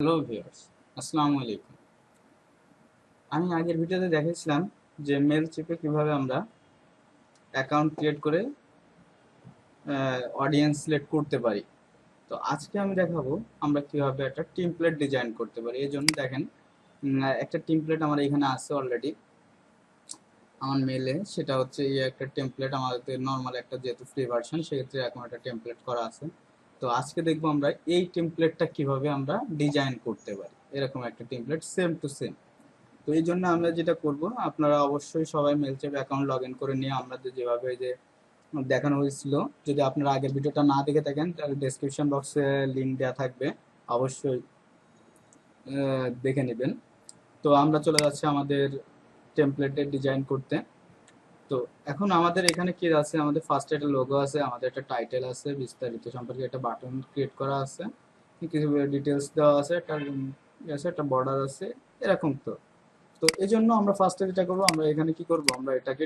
Hello viewers, আসসালামু আলাইকুম। আমি আগের ভিডিওতে দেখেছিলাম যে মেল চিপে কিভাবে আমরা অ্যাকাউন্ট ক্রিয়েট করে অডিয়েন্স সিলেক্ট করতে পারি। তো আজকে আমি দেখাবো আমরা কিভাবে একটা টেমপ্লেট ডিজাইন করতে পারি। এই জন্য দেখেন, একটা টেমপ্লেট আমার এখানে আছে অলরেডি আমার মেলে। সেটা হচ্ছে এই একটা টেমপ্লেট আমাদের নর্মাল একটা, যেহেতু ফ্রি ভার্সন সেক্ষেত্রে এখন একটা টেমপ্লেট করা আছে। তো আজকে দেখবো আমরা এই টেমপ্লেটটা কিভাবে আমরা ডিজাইন করতে পারি, এরকম একটা টেমপ্লেট সেম টু সেম। তো এই জন্য আমরা যেটা করব, আপনারা অবশ্যই সবাই মেলচেপ অ্যাকাউন্ট লগ ইন করে নিয়ে আমাদের যেভাবে যে দেখানো হয়েছিল, যদি আপনারা আগের ভিডিওটা না দেখে থাকেন তাহলে ডেসক্রিপশন বক্সে লিঙ্ক দেওয়া থাকবে, অবশ্যই দেখে নেবেন। তো আমরা চলে যাচ্ছি আমাদের টেমপ্লেটের ডিজাইন করতে। তো এখন আমাদের এখানে কি আছে, আমাদের ফার্স্টে একটা লোগো আছে, আমাদের একটা টাইটেল আছে, বিস্তারিত সম্পর্কে একটা বাটন ক্রিয়েট করা আছে, কিছু ডিটেলস দেওয়া আছে, একটা আছে, একটা বর্ডার আছে, এরকম। তো তো এই জন্য আমরা ফার্স্টে যেটা করবো, আমরা এখানে কি করব, আমরা এটাকে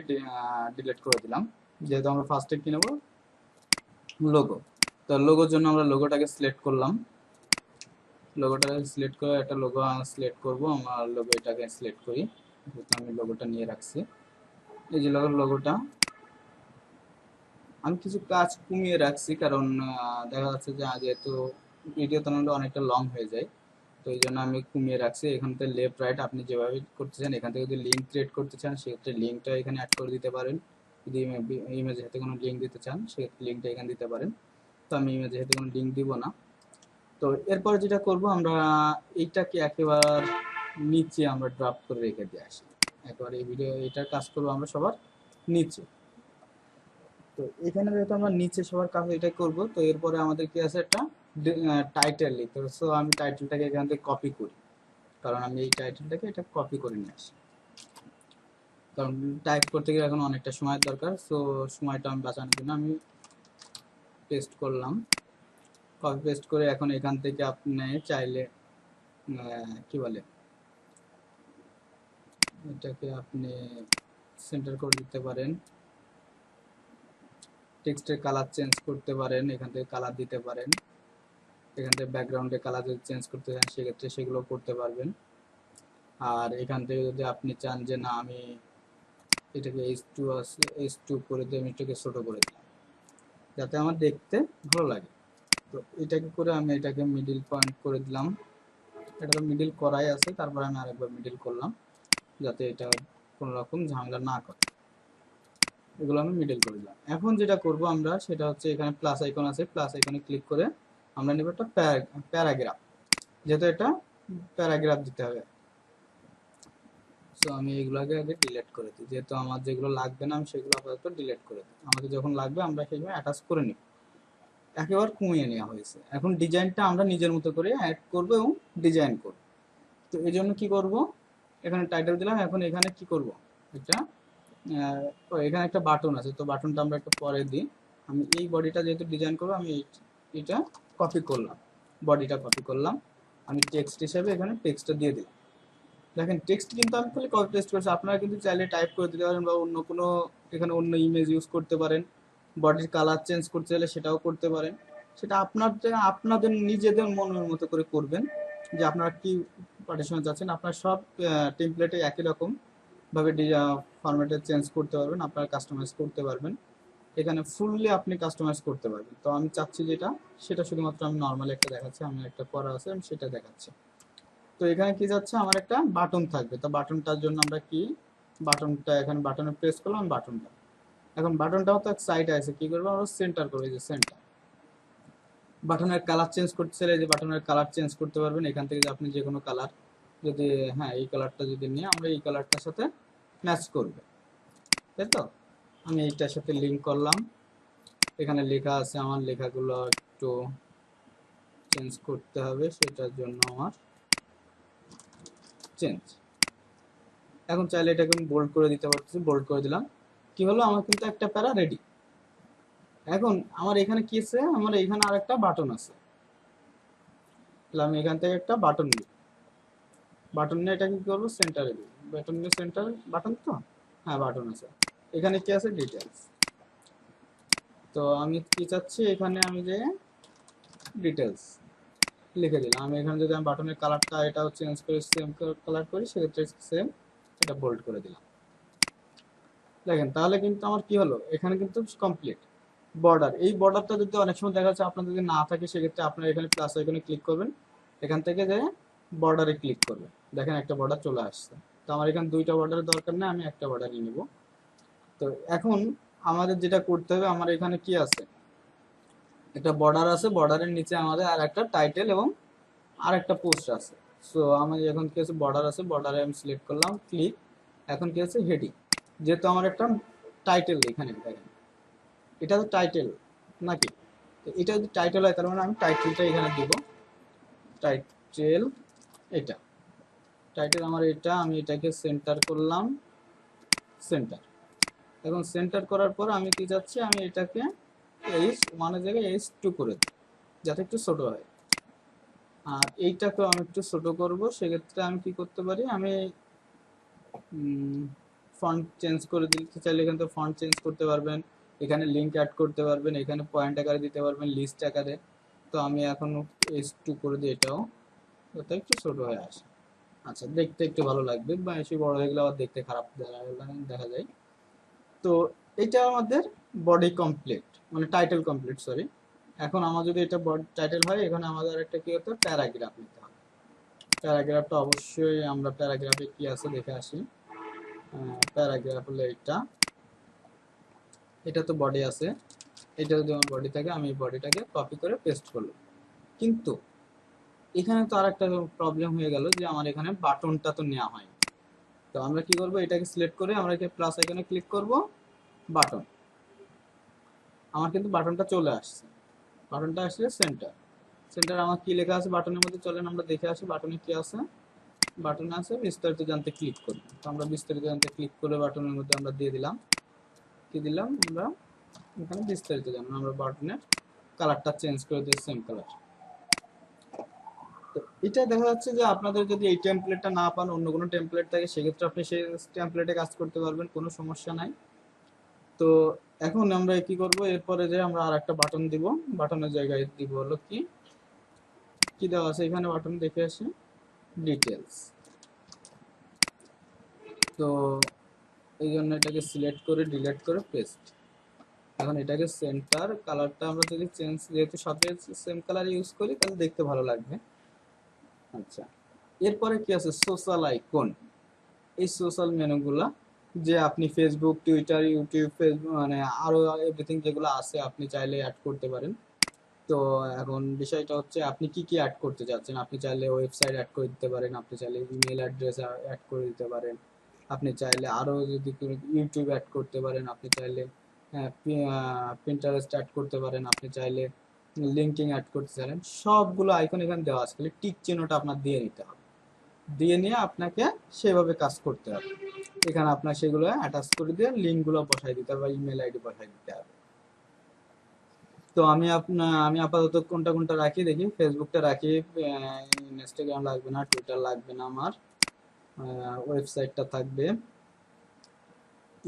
ডিলিট করে দিলাম, যেহেতু আমরা ফার্স্টে কি নেবো, লোগো। তো লোগোর জন্য আমরা লোগোটাকে সিলেক্ট করলাম, লোগোটাকে সিলেক্ট করে একটা লোগো সিলেক্ট করব। আমরা লোগো এটাকে সিলেক্ট করি, যেহেতু আমি লোগোটা নিয়ে রাখছি। এই যে লোগোটা আমি কিছু কাজ কমিয়ে রাখছি, কারণ দেখা যাচ্ছে যে যেহেতু ভিডিও তো অনেকটা লং হয়ে যায়। তো এই জন্য আমি কমিয়ে রাখছি। এখান থেকে লেফট রাইট আপনি যেভাবে করতে চান, এখান থেকে যদি লিঙ্ক ক্রিয়েট করতে চান সেক্ষেত্রে লিঙ্কটা এখানে অ্যাড করে দিতে পারেন। যদি ইমেজে হাতে কোনো লিঙ্ক দিতে চান সেক্ষেত্রে লিঙ্কটা এখানে দিতে পারেন। তো আমি ইমেজে হাতে কোনো লিঙ্ক দিব না। তো এরপরে যেটা করব, আমরা এইটাকে একেবারে নিচে আমরা ড্রপ করে রেখে দিয়ে আসি। একেবারে এই ভিডিও এটার কাজ করবো আমরা সবার নিচে। তো এখানে যেহেতু আমরা নিচে সবার কাছে এটাই করব, তো এরপরে আমাদের কি আছে, একটা টাইটেল লিখতে হবে। সো আমি টাইটেলটাকে এখান থেকে কপি করি, কারণ আমি এই টাইটেলটাকে এটা কপি করে নিয়ে আসি, কারণ টাইপ করতে গেলে এখন অনেকটা সময়ের দরকার। সো সময়টা আমি বাঁচানোর জন্য আমি পেস্ট করলাম, কপি পেস্ট করে এখন এখান থেকে আপনি চাইলে কি বলে, এটাকে আপনি সেন্টার করে দিতে পারেন, টেক্সটের কালার চেঞ্জ করতে পারেন, এখান থেকে কালার দিতে পারেন, এখান থেকে ব্যাকগ্রাউন্ডে কালার যদি চেঞ্জ করতে চান সেক্ষেত্রে সেগুলো করতে পারবেন। আর এখান থেকে যদি আপনি চান যে না আমি এটাকে H2 আছে, H2 করে দিয়ে আমি এটাকে ছোট করে দিলাম যাতে আমার দেখতে ভালো লাগে। তো এটাকে করে আমি এটাকে মিডিল পয়েন্ট করে দিলাম। এটা তো মিডিল করাই আছে, তারপরে আমি আরেকবার মিডিল করলাম যাতে এটা কোনো রকম ঝামেলা না করে। এগুলো আমি মিডিল করে দিলাম। এখন যেটা করব আমরা সেটা হচ্ছে, এখানে প্লাস আইকন আছে, প্লাস আইকনে ক্লিক করে আমরা নেব একটা প্যারাগ্রাফ, যেহেতু এটা প্যারাগ্রাফ দিতে হবে। সো আমি এগুলোকে আগে ডিলিট করে দিই, যেহেতু আমার যেগুলো লাগবে না আমি সেগুলো আপাতত ডিলিট করে দিই, আমাদের যখন লাগবে আমরা সেগুলো অ্যাটাচ করে নিই। একেবারে কমিয়ে নেওয়া হয়েছে। এখন ডিজাইনটা আমরা নিজের মতো করে অ্যাড করব এবং ডিজাইন করব। তো এই জন্য কি করব, এখানে টাইটেল দিলাম। এখন এখানে কি করব, এটা এখানে একটা বাটন আছে, তো বাটনটা আমরা একটু পরে দিই। আমি এই বডিটা যেহেতু ডিজাইন করবো, আমি এটা কপি করলাম, বডিটা কপি করলাম, আমি টেক্সট হিসেবে এখানে টেক্সটটা দিয়ে দিলাম। দেখেন টেক্সট কিন্তু আমি খালি কপি পেস্ট করছি, আপনারা কিন্তু চাইলে টাইপ করে দিতে পারেন বা অন্য কোনো এখানে অন্য ইমেজ ইউজ করতে পারেন। বডির কালার চেঞ্জ করতে চাইলে সেটাও করতে পারেন। সেটা আপনাদের আপনাদের নিজেদের মনের মতো করে করবেন, যে আপনারা কি পার্টিশন চাচ্ছেন। আপনার সব টেমপ্লেটে একই রকম ভাবে ফরম্যাটে চেঞ্জ করতে পারবেন, আপনারা কাস্টমাইজ করতে পারবেন। এখানে ফুললি আপনি কাস্টমাইজ করতে পারবেন। তো আমি চাচ্ছি যেটা, সেটা শুধুমাত্র আমি নর্মালি একটা দেখাচ্ছি, আমি একটা করা আছে আমি সেটা দেখাচ্ছি। তো এখানে কি যাচ্ছে, আমার একটা বাটন থাকবে। তো বাটনটার জন্য আমরা কি, বাটনটা এখানে বাটনে প্রেস করলাম, বাটনটা এখন বাটনটাও তো এক সাইডে আছে, কি করবো আমরা সেন্টার করবো, যে সেন্টার। বাটনের কালার চেঞ্জ করতে চাইলে যে বাটনের কালার চেঞ্জ করতে পারবেন এখান থেকে, যে আপনি যে কোনো কালার, যদি হ্যাঁ এই কালারটা যদি নিয়ে আমরা এই কালারটার সাথে ম্যাচ করবে, তাই তো। আমি এইটার সাথে লিঙ্ক করলাম, এখানে লেখা আছে, আমার লেখাগুলো একটু চেঞ্জ করতে হবে, সেটার জন্য আমার চেঞ্জ। এখন চাইলে এটাকে আমি বোল্ড করে দিতে পারতেছি, বোল্ড করে দিলাম। কি হলো, আমার কিন্তু একটা প্যারা রেডি। এখন আমার এখানে কি আছে, আমার এখানে আর একটা বাটন আছে, তাহলে আমি এখান থেকে একটা বাটন নিই, বাটন নিয়ে এটা কি করবো, সেন্টারে দিই। বাটন নিয়ে সেন্টার, বাটন তো, হ্যাঁ বাটন আছে। এখানে কি আছে, ডিটেলস। তো আমি কি চাচ্ছি, এখানে আমি যে ডিটেলস, লিখে দিলাম। আমি এখানে যদি আমি বাটনের কালারটা এটাও চেঞ্জ করে সেম কালার করি, সেক্ষেত্রে সেম এটা বোল্ড করে দিলাম। দেখেন তাহলে কিন্তু আমার কি হলো, এখানে কিন্তু কমপ্লিট। বর্ডার, এই বর্ডারটা যদি অনেক সময় দেখা যাচ্ছে আপনার যদি না থাকে, সেক্ষেত্রে আপনার এখানে প্লাস আইকনে ক্লিক করবেন, এখান থেকে যে বর্ডারে ক্লিক করবেন, দেখেন একটা বর্ডার চলে আসছে। তো আমার এখানে দুইটা বর্ডারের দরকার নেই, আমি একটা বর্ডারই নিব। তো এখন আমাদের যেটা করতে হবে, আমার এখানে কি আছে, একটা বর্ডার আছে, বর্ডারের নিচে আমাদের আর একটা টাইটেল এবং আর একটা পোস্ট আছে। সো আমি এখন কি আছে, বর্ডার আছে, বর্ডারে আমি সিলেক্ট করলাম, ক্লিক। এখন কি আছে, হেডিং। যেহেতু আমার একটা টাইটেল এখানে দেখেন, এটা তো টাইটেল নাকি, তো এটা যদি টাইটেল হয় তার মানে আমি টাইটেলটা এখানে দিব। টাইটেল, এটা টাইটেল আমার এটা, আমি এটাকে সেন্টার করলাম, সেন্টার। এখন সেন্টার করার পর আমি কি যাচ্ছি, আমি এটাকে H1 জায়গায় H2 করে দিই, যাতে একটু ছোট হয়। আর এইটাকেও আমি একটু ছোট করব, সেক্ষেত্রে আমি কি করতে পারি, আমি ফন্ট চেঞ্জ করে দিতে চাইলে এখান থেকে ফন্ট চেঞ্জ করতে পারবেন, এখানে লিঙ্ক অ্যাড করতে পারবেন, এখানে পয়েন্ট আকারে দিতে পারবেন, লিস্ট আকারে। তো আমি এখন H2 করে দিই, এটাও যাতে একটু ছোট হয়ে আসে। আচ্ছা, দেখতে একটু ভালো লাগবে, বা বেশি বড় হয়ে গেলে আবার দেখতে খারাপ দেখা যায়। তো এটা আমাদের বডি কমপ্লিট, মানে টাইটেল কমপ্লিট, সরি। এখন আমার যদি এটা টাইটেল হয়, এখানে আমাদের একটা কি হতো, প্যারাগ্রাফ নিতে হবে। প্যারাগ্রাফটা অবশ্যই আমরা প্যারাগ্রাফে কি আছে দেখে আসি। প্যারাগ্রাফ হলো এটা, এটা তো বডি আছে, এটা যদি আমার বডি থাকে, আমি এই বডিটাকে কপি করে পেস্ট করলাম। কিন্তু এখানে তো আর একটা প্রবলেম হয়ে গেল, যে আমার এখানে বাটনটা তো নেওয়া হয়। তো আমরা কি করব, এটাকে সিলেক্ট করে আমরা এখানে প্লাস আইকনে ক্লিক করব, বাটন। আমার কিন্তু বাটনটা চলে আসছে, বাটনটা আসলে সেন্টার। সেন্টার আমার কি লেখা আছে বাটনের মধ্যে, চলেন আমরা দেখে আসি বাটনে কি আছে। বাটনে আছে বিস্তারিত জানতে ক্লিক করি। তো আমরা বিস্তারিত জানতে ক্লিক করে বাটনের মধ্যে আমরা দিয়ে দিলাম, কি দিলাম আমরা এখানে বিস্তারিত জানবো। আমরা বাটনের কালারটা চেঞ্জ করে দিই সেম কালার। তো এটা দেখা যাচ্ছে যে আপনাদের যদি এই টেমপ্লেটটা না পান, অন্য কোনো টেমপ্লেট থাকে, সেক্ষেত্রে আপনি সেই টেমপ্লেটে কাজ করতে পারবেন, কোনো সমস্যা নাই। তো এখন আমরা কি করব, এরপরে যে আমরা আর একটা বাটন দিব, বাটনের জায়গায় দিব হলো কি, কি দেওয়া আছে এখানে বাটন দেখে আসি, ডিটেলস। তো এই জন্য এটাকে সিলেক্ট করে ডিলিট করে পেস্ট। এখন এটাকে সেন্টার, কালারটা আমরা যদি চেঞ্জ, যেহেতু সাথে সেম কালার ইউজ করি, তাহলে দেখতে ভালো লাগবে। আচ্ছা, এরপরে কি আছে, সোশ্যাল আইকন। এই সোশ্যাল মেনুগুলা, যে আপনি ফেসবুক, টুইটার, ইউটিউব, ফেসবুক, মানে আরো এভরিথিং যেগুলো আছে, আপনি চাইলে অ্যাড করতে পারেন। তো এখন বিষয়টা হচ্ছে আপনি কি কি অ্যাড করতে চাচ্ছেন। আপনি চাইলে ওয়েবসাইট অ্যাড করে দিতে পারেন, আপনি চাইলে ইমেল অ্যাড্রেস অ্যাড করে দিতে পারেন, আপনি চাইলে আরো যদি ইউটিউব অ্যাড করতে পারেন, আপনি চাইলে পিন্টারেস্ট অ্যাড করতে পারেন, আপনি চাইলে লিঙ্কডিন অ্যাড করতে চাইলেন। সবগুলো আইকন এখানে দেওয়া আছে, খালি টিক চিহ্নটা আপনার দিয়ে নিতে হবে। দিয়ে নিয়ে আপনাকে সেভাবে কাজ করতে হবে। এখানে আপনার সেগুলো অ্যাটাচ করে দিয়ে লিঙ্কগুলো বসাই দিতে হবে, বা ইমেল আইডি বসাই দিতে হবে। তো আমি আপাতত কোনটা কোনটা রাখি দেখি, ফেসবুকটা রাখি, ইনস্টাগ্রাম লাগবে না, টুইটার লাগবে না আমার, ওয়েবসাইটটা থাকবে,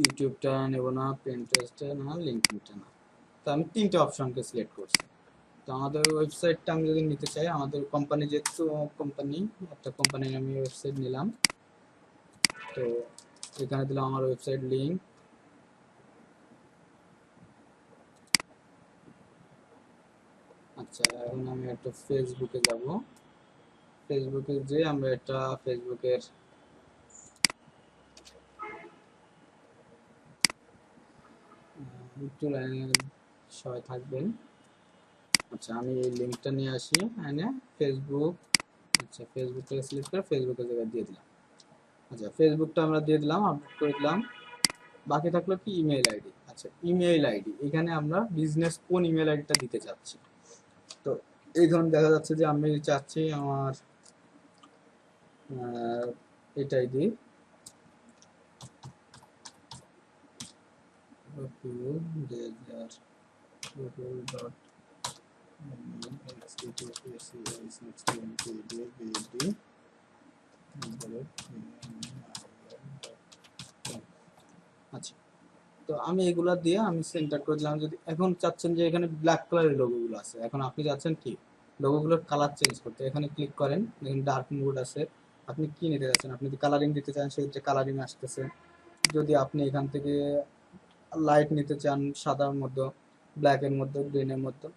ইউটিউবটা নেব না, পিন্টারেস্টটা না, লিঙ্কডইনটা না। তো আমি তিনটে অপশনকে সিলেক্ট করছি। তো আমাদের ওয়েবসাইটটা আমি যদি নিতে চাই, আমাদের কোম্পানি যেহেতু কোম্পানি, একটা কোম্পানির আমি ওয়েবসাইট নিলাম। তো এখানে দিলাম আমার ওয়েবসাইট লিঙ্ক। আচ্ছা, এখন আমি একটা ফেসবুকে যাব। ফেসবুকে যে আমরা একটা ফেসবুকের একটু লাইনে সবাই থাকবেন। আচ্ছা, আমি এই লিঙ্কটা নিয়ে আসি, এনে ফেসবুক, আচ্ছা ফেসবুকটা সিলেক্ট করে ফেসবুকের জায়গায় দিয়ে দিলাম। আচ্ছা, ফেসবুকটা আমরা দিয়ে দিলাম, আপলোড করে দিলাম। বাকি থাকলো কি, ইমেল আইডি। আচ্ছা, ইমেল আইডি, এখানে আমরা বিজনেস কোন ইমেল আইডিটা দিতে চাচ্ছি। তো এই ধরুন দেখা যাচ্ছে যে আমি চাচ্ছি আমার এটাই দিই, আচ্ছা। তো আমি এগুলা দিয়ে আমি সেন্টার করে দিলাম। যদি এখন চাচ্ছেন যে এখানে ব্ল্যাক কালারের লোগোগুলো আছে, এখন আপনি চাচ্ছেন কি লোগোগুলোর কালার চেঞ্জ করতে এখানে ক্লিক করেন, দেখুন ডার্ক মোড আছে। আপনি কি নিতে চাচ্ছেন, আপনি যদি কালারিং দিতে চান সেক্ষেত্রে কালারিং আসতেছে। যদি আপনি এখান থেকে লাইট নিতে চান সাদার মধ্যে, ব্ল্যাকের মধ্যে, গ্রিনের মধ্যে,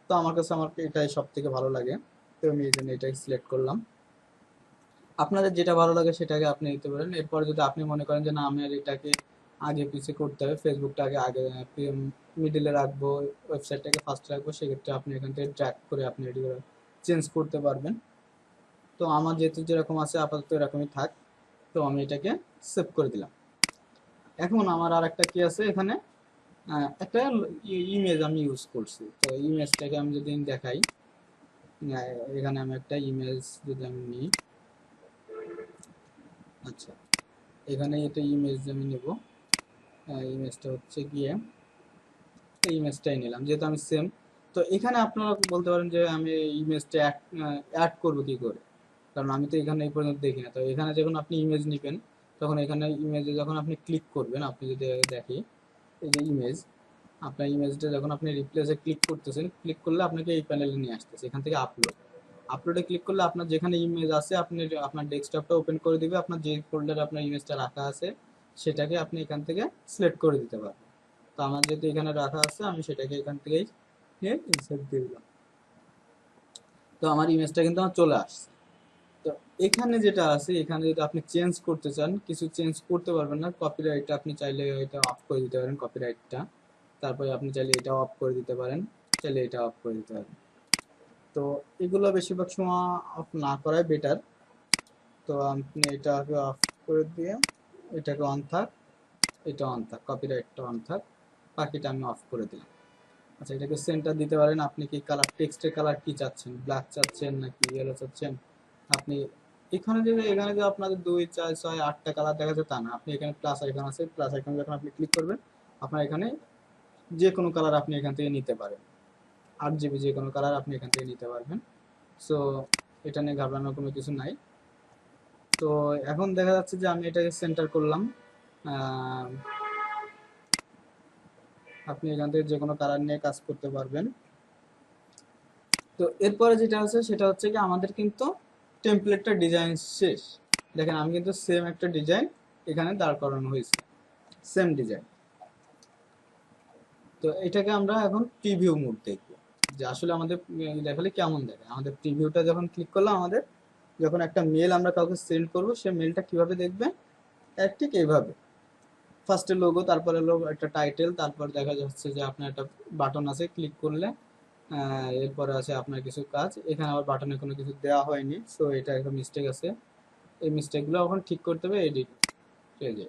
তো আমার কাছে এটাই সব থেকে ভালো লাগে, তো আমি এই জন্য এটাই সিলেক্ট করলাম। আপনাদের যেটা ভালো লাগে সেটাকে আপনি নিতে পারেন। এরপর যদি আপনি মনে করেন যে না আমি আর এটাকে আগে পিছিয়ে করতে হবে, ফেসবুকটাকে আগে মিডিলে রাখবো, ওয়েবসাইটটাকে ফার্স্ট রাখবো, সেক্ষেত্রে আপনি এখান থেকে ড্র্যাগ করে আপনি এটি চেঞ্জ করতে পারবেন। তো আমার যেহেতু যেরকম আছে আপাতত এরকমই থাক, তো আমি এটাকে সেভ করে দিলাম। এখন আমার আর একটা কি আছে এখানে, একটা ইমেজ আমি ইউজ করছি, তো ইমেজটাকে আমি যদি দেখাই, এখানে আমি একটা ইমেজ যদি আমি নিই, আচ্ছা এখানে এটা ইমেজ আমি নেব, ইমেজটা হচ্ছে গিয়ে এই ইমেজটাই নিলাম যেহেতু আমি সেম। তো এখানে আপনারা বলতে পারেন যে আমি ইমেজটা অ্যাড করবো কি করে, কারণ আমি তো এখানে এই পর্যন্ত দেখি না। তো এখানে যখন আপনি ইমেজ নেবেন তখন এখানে ইমেজে যখন আপনি ক্লিক করবেন, আপনি যদি দেখি এই যে ইমেজ, আপনার ইমেজটা যখন আপনি রিপ্লেসে ক্লিক করতেছেন, ক্লিক করলে আপনাকে এই প্যানেলে নিয়ে আসতেছে, এখান থেকে আপলোডে ক্লিক করলে আপনার যেখানে ইমেজ আছে আপনি আপনার ডেস্কটপটা ওপেন করে দিবে, আপনার যে ফোল্ডারে আপনার ইমেজটা রাখা আছে সেটাকে আপনি এখান থেকে সিলেক্ট করে দিতে পারবেন। তো আমার যেহেতু এখানে রাখা আছে আমি সেটাকে এখান থেকেই নিয়ে ইনসার্ট দিয়ে দিলাম, তো আমার ইমেজটা কিন্তু আমার চলে আসছে। তো এখানে যেটা আছে, এখানে যদি আপনি চেঞ্জ করতে চান কিছু চেঞ্জ করতে পারবেন না, কপিরাইটটা আপনি চাইলে এটা অফ করে দিতে পারেন, কপিরাইটটা। তারপরে আপনি চাইলে এটা অফ করে দিতে পারেন, চাইলে এটা অফ করে দিতে পারেন। তো এগুলো বেশিরভাগ সময় অফ না করাই বেটার। তো আপনি এটাকে অফ করে দিয়ে এটাকে অন থাক, এটা অন থাক, কপিরাইটটা অন থাক, বাকিটা আমি অফ করে দিলাম। আচ্ছা এটাকে সেন্টার দিতে পারেন, আপনি কি কালার, টেক্সটের কালার কি চাচ্ছেন, ব্ল্যাক চাচ্ছেন নাকি ইয়েলো চাচ্ছেন। আপনি এখানে যে আপনাদের 2 4 6 8টা কালার দেখা যায় তা না, আপনি এখানে প্লাস আইকন আছে, প্লাস আইকন যখন আপনি ক্লিক করবেন আপনার এখানে যে কোনো কালার আপনি এখান থেকে নিতে পারেন, 8 জিবি যে কোনো কালার আপনি এখান থেকে নিতে পারবেন। সো এটা নিয়ে ঘাবড়ানোর কোনো কিছু নাই। তো এখন দেখা যাচ্ছে যে আমি এটাকে সেন্টার করলাম, আহ, আপনি এখান থেকে যে কোনো কালার নিয়ে কাজ করতে পারবেন। তো এরপরে যেটা আছে সেটা হচ্ছে কি আমাদের কিন্তু টেমপ্লেটটা ডিজাইন শেষ। দেখেন আমি কিন্তু সেম একটা ডিজাইন এখানে দাঁড় করানো হয়েছে, সেম ডিজাইন। তো এটাকে আমরা এখন প্রিভিউ মোড দেখব, যে আসলে আমাদের দেখালে কেমন দেখে। আমাদের প্রিভিউটা যখন ক্লিক করলাম, আমাদের যখন একটা মেল আমরা কাউকে সেন্ড করব সে মেলটা কিভাবে দেখবে, ঠিক এইভাবে ফার্স্টে লোগো, তারপরে একটা টাইটেল, তারপর দেখা যাচ্ছে যে আপনার একটা বাটন আছে, ক্লিক করলে এরপরে আছে আপনার কিছু কাজ। এখানে আবার বাটনে কোনো কিছু দেওয়া হয়নি, সো এটা একটা মিস্টেক আছে, এই মিস্টেকগুলো এখন ঠিক করতে হবে এডিট পেজে।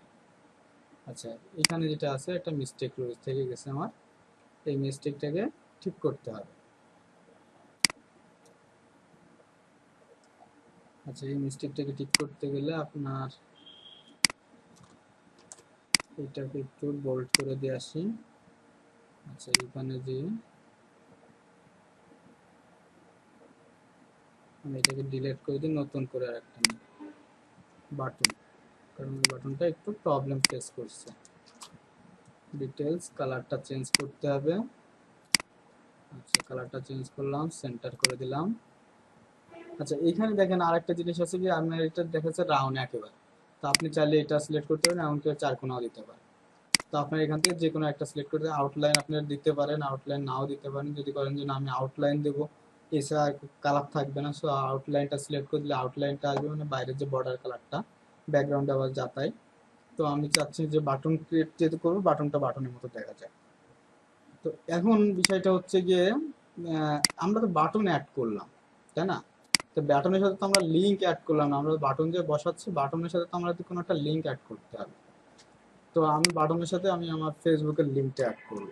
আচ্ছা এখানে যেটা আছে একটা মিস্টেক থেকে গেছে আমার, এই মিস্টেকটাকে ঠিক করতে হবে। আচ্ছা এই মিস্টেকটাকে ঠিক করতে গেলে আপনার এটাকে একটু বোল্ড করে দিয়ে আসি। আচ্ছা এখানে যে আমি এটাকে ডিলিট করে দিই, নতুন করে আরেকটা বাটন, কারণ বাটনটা একটু প্রবলেম ফেস করছে। ডিটেলস কালারটা চেঞ্জ করতে হবে। আচ্ছা কালারটা চেঞ্জ করলাম, সেন্টার করে দিলাম। আচ্ছা এখানে দেখেন আরেকটা জিনিস আছে কি, আপনার এটা দেখা যাচ্ছে রাউন্ড একেবারে, তো আপনি চাইলে এটা সিলেক্ট করতে পারেন, এমনকি চারকোনাও দিতে পারেন। তো আপনার এখান থেকে যে কোনো একটা সিলেক্ট করতে, আউটলাইন আপনারা দিতে পারেন, আউটলাইন নাও দিতে পারেন। যদি করেন যে না আমি আউটলাইন দেবো, এছাড়া কালার থাকবে না, সো আউটলাইনটা সিলেক্ট করে দিলে আউটলাইনটা আসবে, মানে বাইরের যে বর্ডার কালারটা, ব্যাকগ্রাউন্ডে আবার যাতাই। তো আমি চাচ্ছি যে বাটন ক্রিয়েট যেহেতু করবো, বাটনটা বাটনের মতো দেখা যায়। তো এখন বিষয়টা হচ্ছে গিয়ে আমরা তো বাটন অ্যাড করলাম, তাই না? তো বাটনের সাথে তো আমরা লিঙ্ক অ্যাড করলাম না, আমরা বাটন যে বসাচ্ছি বাটনের সাথে তো আমরা কোনো একটা লিঙ্ক অ্যাড করতে হবে। তো আমি বাটনের সাথে আমি আমার ফেসবুকের লিঙ্কটা অ্যাড করব।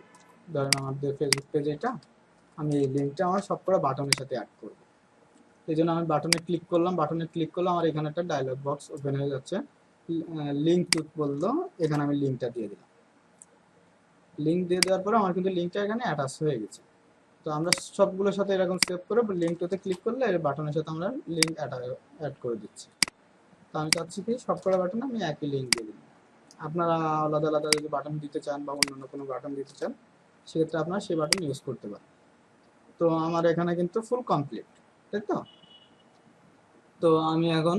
ধরেন আমাদের ফেসবুক পেজ এটা, আমি এই লিঙ্কটা আমার সব করা বাটনের সাথে অ্যাড করব। এই জন্য আমি বাটনে ক্লিক করলাম, বাটনে ক্লিক করলে আমার এখানে একটা ডায়লগ বক্স ওপেন হয়ে যাচ্ছে, লিঙ্ক টু বললো, এখানে আমি লিঙ্কটা দিয়ে দিলাম। লিঙ্ক দিয়ে দেওয়ার পরে আমার কিন্তু লিঙ্কটা এখানে অ্যাটাচ হয়ে গেছে। তো আমরা সবগুলোর সাথে এরকম সেভ করে লিঙ্ক টুতে ক্লিক করলে এই বাটনের সাথে আমরা লিঙ্ক অ্যাড করে দিচ্ছি। তো আমি চাচ্ছি কি সবকটা বাটনে আমি একই লিঙ্ক দিয়ে দিই। আপনারা আলাদা আলাদা যদি বাটন দিতে চান বা অন্যান্য কোনো বাটন দিতে চান, সেক্ষেত্রে আপনারা সেই বাটন ইউজ করতে পারেন। তো আমার এখানে কিন্তু ফুল কমপ্লিট, তাই তো। তো আমি এখন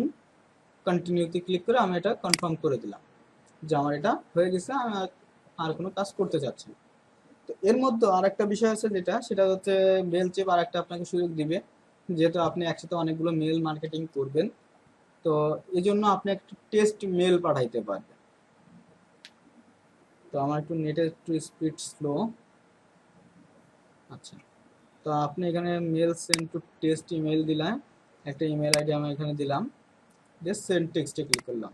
কন্টিনিউতে ক্লিক করে আমি এটা কনফার্ম করে দিলাম যে আমার এটা হয়ে গেছে, আমি আর কোনো কাজ করতে চাচ্ছি না। তো এর মধ্যে আর একটা বিষয় আছে যেটা, সেটা হচ্ছে মেল চেপ আর একটা আপনাকে সুযোগ দিবে, যেহেতু আপনি একসাথে অনেকগুলো মেল মার্কেটিং করবেন। তো এই জন্য আপনি একটু টেস্ট মেল পাঠাইতে পারবেন। তো আমার একটু নেটের একটু স্পিড স্লো। আচ্ছা, তো আপনি এখানে mail send to test email দিলাম, একটা ইমেল আইডি আমি এখানে দিলাম, জাস্ট সেন্ড টেক্সটে ক্লিক করলাম।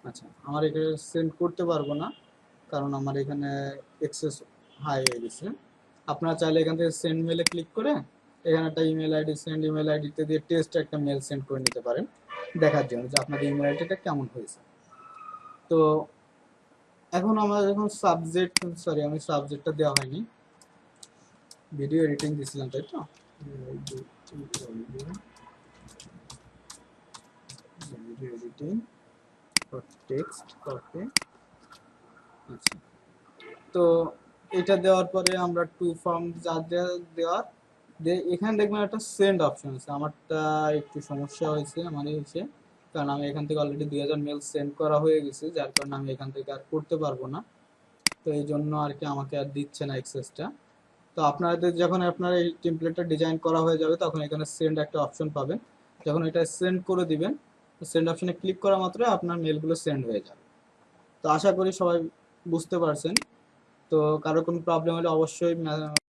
আচ্ছা, আমার এখানে সেন্ড করতে পারবো না, কারণ আমার এখানে এক্সেস হাই হয়ে গেছে। আপনারা চাইলে এখান থেকে সেন্ড মেলে ক্লিক করে এখানে একটা ইমেল আইডি, সেন্ড ইমেল আইডিতে দিয়ে টেস্ট একটা মেল সেন্ড করে নিতে পারেন, দেখার জন্য যে আপনাদের ইমেল আইডিটা কেমন হয়েছে। তো এখন আমরা যখন সাবজেক্ট, সরি আমি সাবজেক্টটা দেওয়া হয়নি, ভিডিও এডিটিং দিছিলাম তাই তো, video editing for text copy. আচ্ছা, তো এটা দেওয়ার পরে আমরা টু ফর্ম যা দেওয়ার এখানে দেখবেন একটা সেন্ড অপশন আছে। আমারটা একটু সমস্যা হয়েছে আমার হয়েছে, কারণ আমি এখান থেকে অলরেডি 2000 মেল সেন্ড করা হয়ে গেছে, যার কারণে আমি এখান থেকে আর করতে পারবো না। তো এই জন্য আর কি আমাকে আর দিচ্ছে না অ্যাক্সেসটা। তো আপনাদের যখন আপনার এই টেমপ্লেটটা ডিজাইন করা হয়ে যাবে তখন এখানে সেন্ড একটা অপশন পাবেন, যখন এটা সেন্ড করে দিবেন সেন্ড অপশনে ক্লিক করা মাত্র আপনার মেলগুলো সেন্ড হয়ে যাবে। তো আশা করি সবাই বুঝতে পারছেন। তো কারো কোনো প্রবলেম হলে অবশ্যই